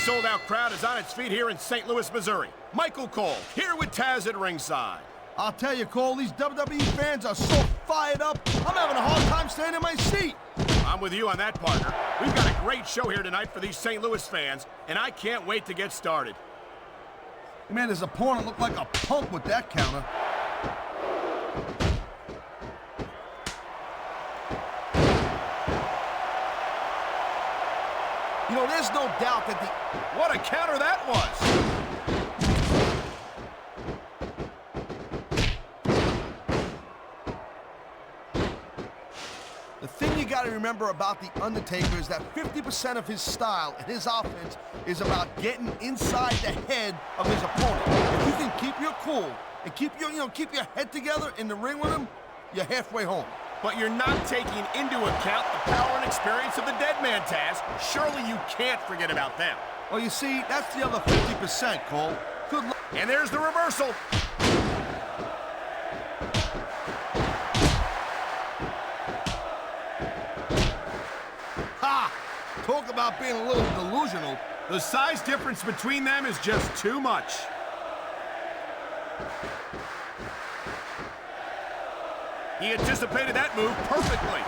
sold-out crowd is on its feet here in St. Louis, Missouri. Michael Cole, here with Taz at ringside. I'll tell you, Cole, these WWE fans are so fired up, I'm having a hard time staying in my seat. I'm with you on that, partner. We've got a great show here tonight for these St. Louis fans, and I can't wait to get started. Man, his opponent looked like a punk with that counter. You know, there's no doubt that What a counter that was! The thing you gotta remember about The Undertaker is that 50% of his style and his offense is about getting inside the head of his opponent. If you can keep your cool and keep your head together in the ring with him, you're halfway home. But you're not taking into account the power and experience of the dead man, Taz. Surely you can't forget about them. Well, you see, that's the other 50%, Cole. Good luck. And there's the reversal. Ha! Talk about being a little delusional. The size difference between them is just too much. He anticipated that move perfectly.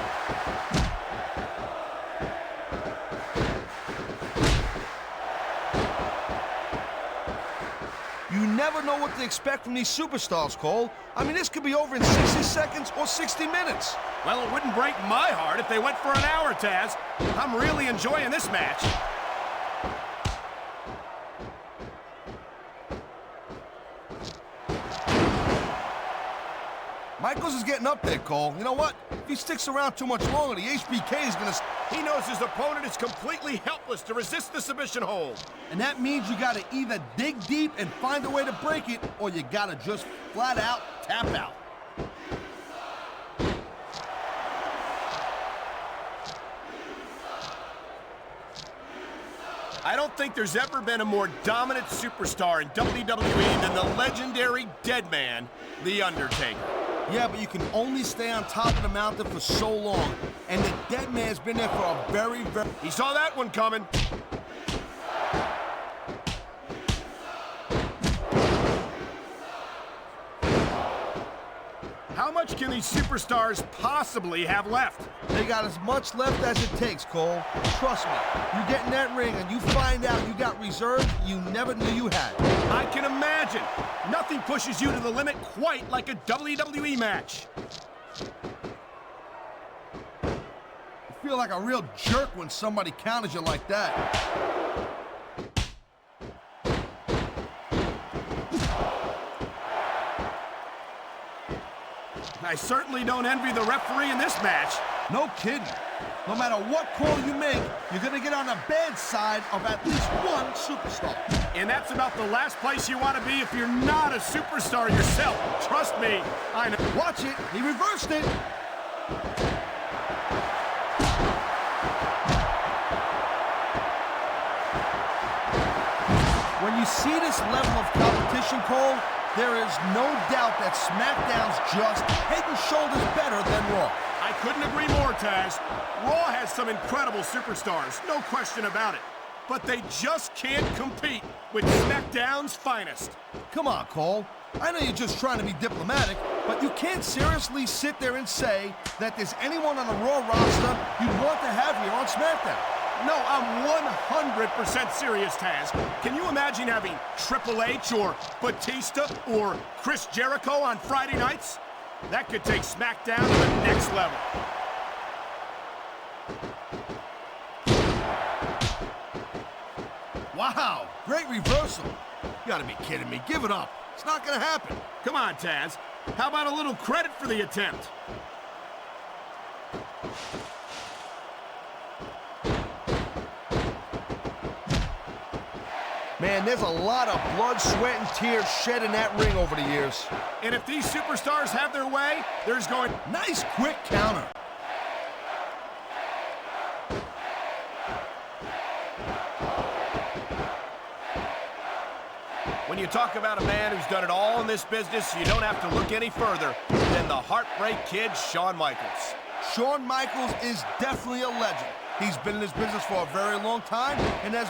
You never know what to expect from these superstars, Cole. I mean, this could be over in 60 seconds or 60 minutes. Well, it wouldn't break my heart if they went for an hour, Taz. I'm really enjoying this match. Michaels is getting up there, Cole. You know what? If he sticks around too much longer, the HBK is gonna... He knows his opponent is completely helpless to resist the submission hold. And that means you gotta either dig deep and find a way to break it, or you gotta just flat out tap out. I don't think there's ever been a more dominant superstar in WWE than the legendary dead man, The Undertaker. Yeah, but you can only stay on top of the mountain for so long. And the dead man's been there for a very... He saw that one coming. How much can these superstars possibly have left? They got as much left as it takes, Cole. Trust me. You get in that ring and you find out you got reserve you never knew you had. I can imagine. Nothing pushes you to the limit quite like a WWE match. You feel like a real jerk when somebody counters you like that. I certainly don't envy the referee in this match. No kidding. No matter what call you make, you're gonna get on the bad side of at least one superstar. And that's about the last place you want to be if you're not a superstar yourself. Trust me, I know. Watch it. He reversed it. When you see this level of competition, Cole, there is no doubt that SmackDown's just head and shoulders better than Raw. I couldn't agree more, Taz. Raw has some incredible superstars, no question about it. But they just can't compete with SmackDown's finest. Come on, Cole. I know you're just trying to be diplomatic, but you can't seriously sit there and say that there's anyone on the Raw roster you'd want to have here on SmackDown. No, I'm 100% serious, Taz. Can you imagine having Triple H or Batista or Chris Jericho on Friday nights? That could take SmackDown to the next level. Wow, great reversal. You gotta be kidding me. Give it up. It's not gonna happen. Come on, Taz. How about a little credit for the attempt? Man, there's a lot of blood, sweat, and tears shed in that ring over the years. And if these superstars have their way, there's going... Nice quick counter. When you talk about a man who's done it all in this business, you don't have to look any further than the Heartbreak Kid, Shawn Michaels. Shawn Michaels is definitely a legend. He's been in this business for a very long time, and that's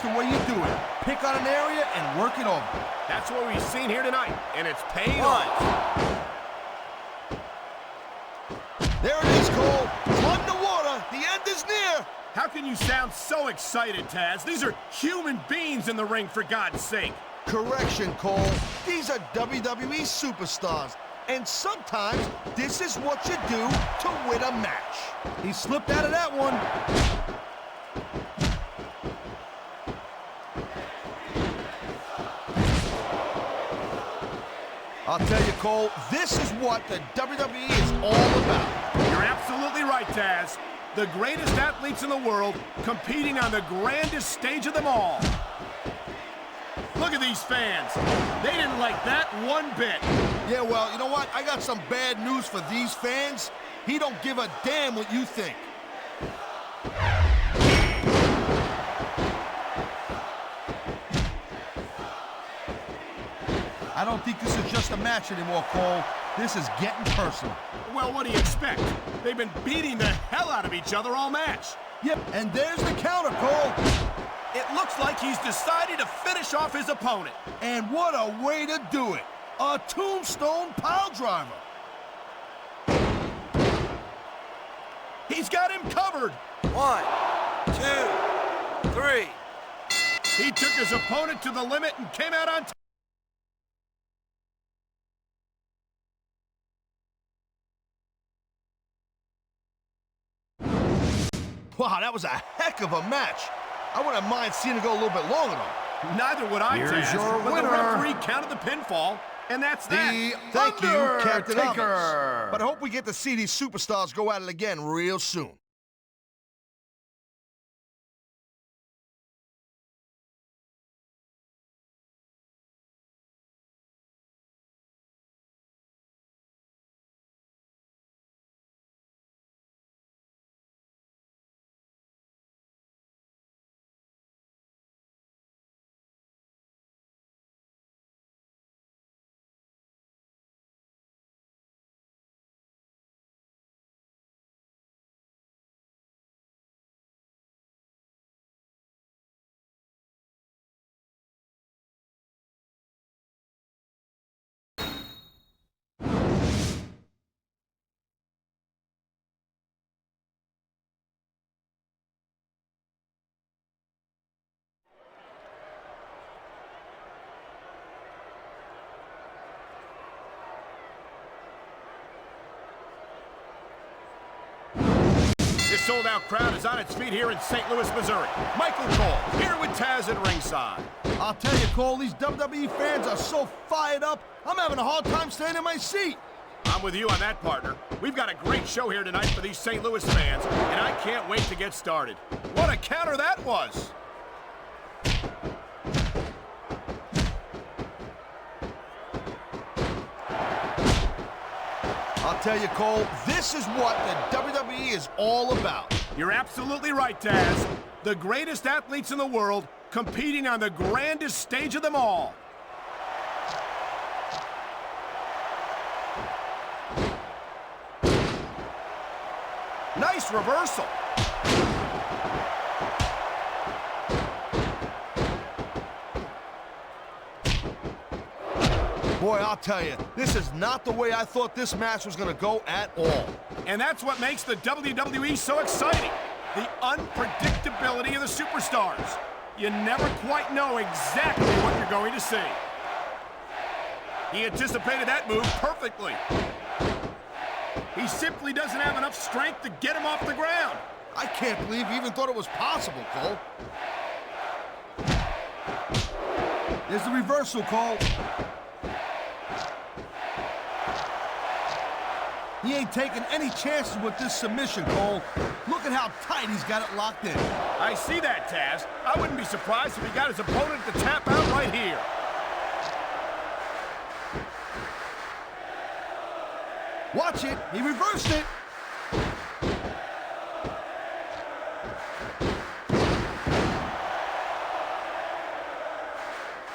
the way you do it. Pick on an area and work it over. That's what we've seen here tonight, and it's paying off. There it is, Cole. Underwater. The end is near. How can you sound so excited, Taz? These are human beings in the ring, for God's sake. Correction, Cole. These are WWE superstars. And sometimes this is what you do to win a match. He slipped out of that one. I'll tell you, Cole, this is what the WWE is all about. You're absolutely right, Taz. The greatest athletes in the world competing on the grandest stage of them all. Look at these fans. They didn't like that one bit. Yeah, well, you know what? I got some bad news for these fans. He don't give a damn what you think. I don't think this is just a match anymore, Cole. This is getting personal. Well, what do you expect? They've been beating the hell out of each other all match. Yep, and there's the counter, Cole. It looks like he's decided to finish off his opponent. And what a way to do it. A tombstone pile driver. He's got him covered. 1, 2, 3. He took his opponent to the limit and came out on top. Wow, that was a heck of a match. I wouldn't mind seeing it go a little bit longer, though. Neither would I, Here's Taz, your but winner. the referee counted the pinfall, and that's that. Thank you, Captain Undertaker. Obvious. But I hope we get to see these superstars go at it again real soon. This sold-out crowd is on its feet here in St. Louis, Missouri. Michael Cole, here with Taz at ringside. I'll tell you, Cole, these WWE fans are so fired up, I'm having a hard time staying in my seat. I'm with you on that, partner. We've got a great show here tonight for these St. Louis fans, and I can't wait to get started. What a counter that was! I'll tell you, Cole, this is what the WWE is all about. You're absolutely right, Taz. The greatest athletes in the world competing on the grandest stage of them all. Nice reversal. Boy, I'll tell you, this is not the way I thought this match was going to go at all. And that's what makes the WWE so exciting. The unpredictability of the superstars. You never quite know exactly what you're going to see. He anticipated that move perfectly. He simply doesn't have enough strength to get him off the ground. I can't believe he even thought it was possible, Cole. There's the reversal, Cole. He ain't taking any chances with this submission, Cole. Look at how tight he's got it locked in. I see that, Taz. I wouldn't be surprised if he got his opponent to tap out right here. Watch it. He reversed it.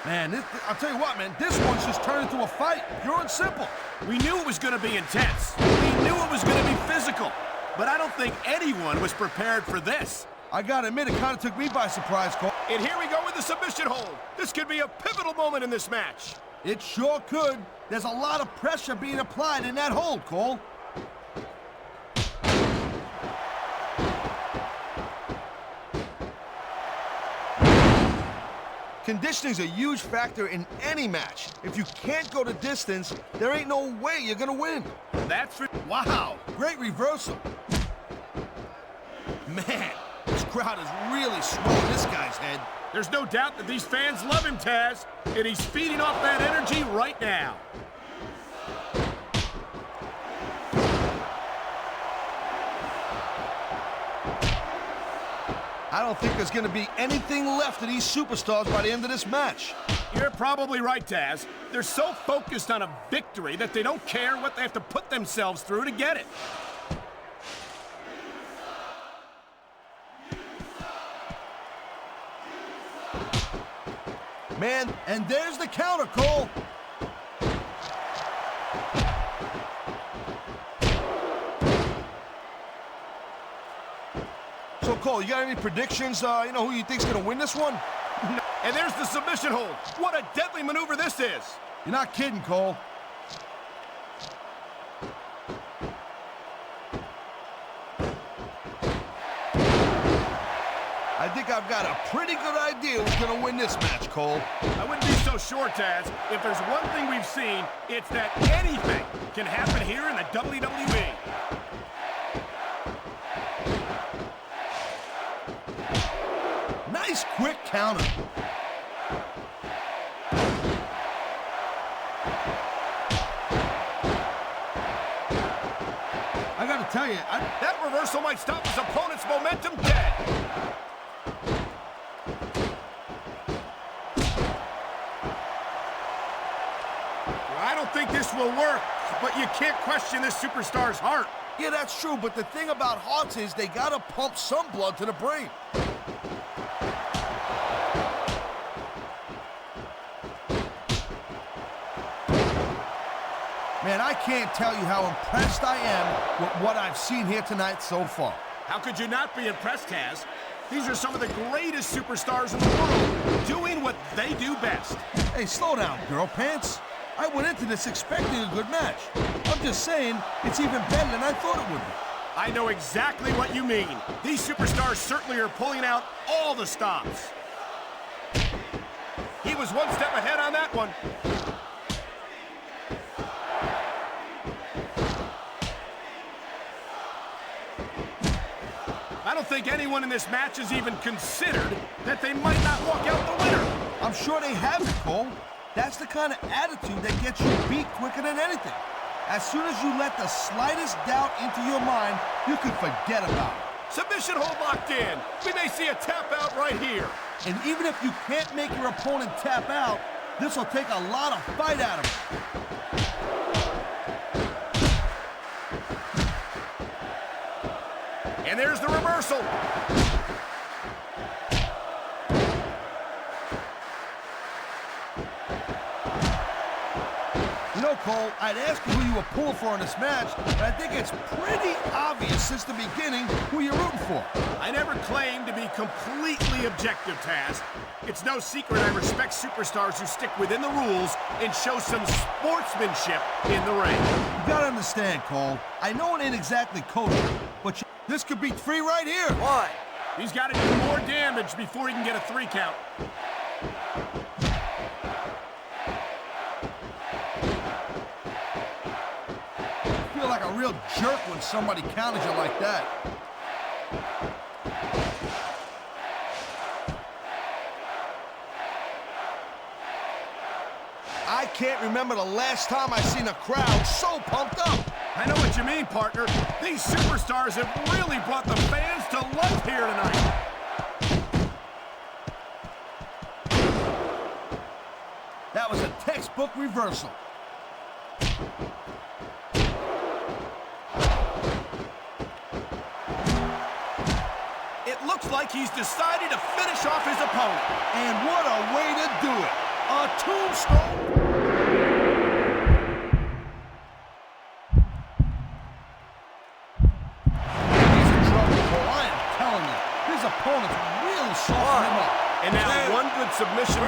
Man, I'll tell you what, man, this one's just turned into a fight, pure and simple. We knew it was going to be intense. We knew it was going to be physical. but I don't think anyone was prepared for this. I gotta admit, it kind of took me by surprise, Cole. And here we go with the submission hold. This could be a pivotal moment in this match. It sure could. There's a lot of pressure being applied in that hold, Cole. Conditioning's a huge factor in any match. If you can't go the distance, there ain't no way you're gonna win. That's for... Wow, great reversal. Man, this crowd is really swelling this guy's head. There's no doubt that these fans love him, Taz, and he's feeding off that energy right now. I don't think there's going to be anything left of these superstars by the end of this match. You're probably right, Taz. They're so focused on a victory that they don't care what they have to put themselves through to get it. Man, and there's the counter, Cole. So, Cole, you got any predictions, who you think's gonna win this one? And there's the submission hold. What a deadly maneuver this is. You're not kidding, Cole. I think I've got a pretty good idea who's gonna win this match, Cole. I wouldn't be so sure, Taz. If there's one thing we've seen, it's that anything can happen here in the WWE. Nice quick counter. I gotta tell you, that reversal might stop his opponent's momentum dead. I don't think this will work, but you can't question this superstar's heart. Yeah, that's true, but the thing about hearts is they gotta pump some blood to the brain. Man, I can't tell you how impressed I am with what I've seen here tonight so far. How could you not be impressed, Taz? These are some of the greatest superstars in the world, doing what they do best. Hey, slow down, girl pants. I went into this expecting a good match. I'm just saying, it's even better than I thought it would be. I know exactly what you mean. These superstars certainly are pulling out all the stops. He was one step ahead on that one. I don't think anyone in this match has even considered that they might not walk out the winner. I'm sure they haven't, Cole. That's the kind of attitude that gets you beat quicker than anything. As soon as you let the slightest doubt into your mind, you can forget about it. Submission hold locked in. We may see a tap out right here. And even if you can't make your opponent tap out, this will take a lot of fight out of him. And there's the reversal. You know, Cole, I'd ask you who you were pulling for in this match, but I think it's pretty obvious since the beginning who you're rooting for. I never claimed to be completely objective, Taz. It's no secret I respect superstars who stick within the rules and show some sportsmanship in the ring. You gotta understand, Cole, I know it ain't exactly kosher, but this could be 3 right here. One. He's got to do more damage before he can get a 3 count. I feel like a real jerk when somebody counters you like that. I can't remember the last time I seen a crowd so pumped up. I know what you mean, partner. These superstars have really brought the fans to life here tonight. That was a textbook reversal. It looks like he's decided to finish off his opponent. And what a way to do it. A tombstone.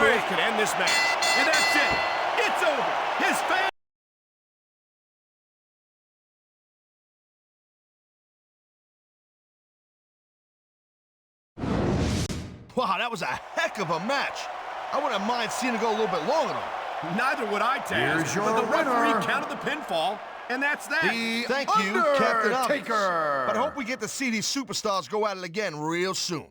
move could end this match. And that's it. It's over. His fans... Wow, that was a heck of a match. I wouldn't mind seeing it go a little bit longer, though. Neither would I, Taz. Here's your but the referee winner. counted the pinfall, and that's that. Thank you, Captain Obvious. Undertaker. But I hope we get to see these superstars go at it again real soon.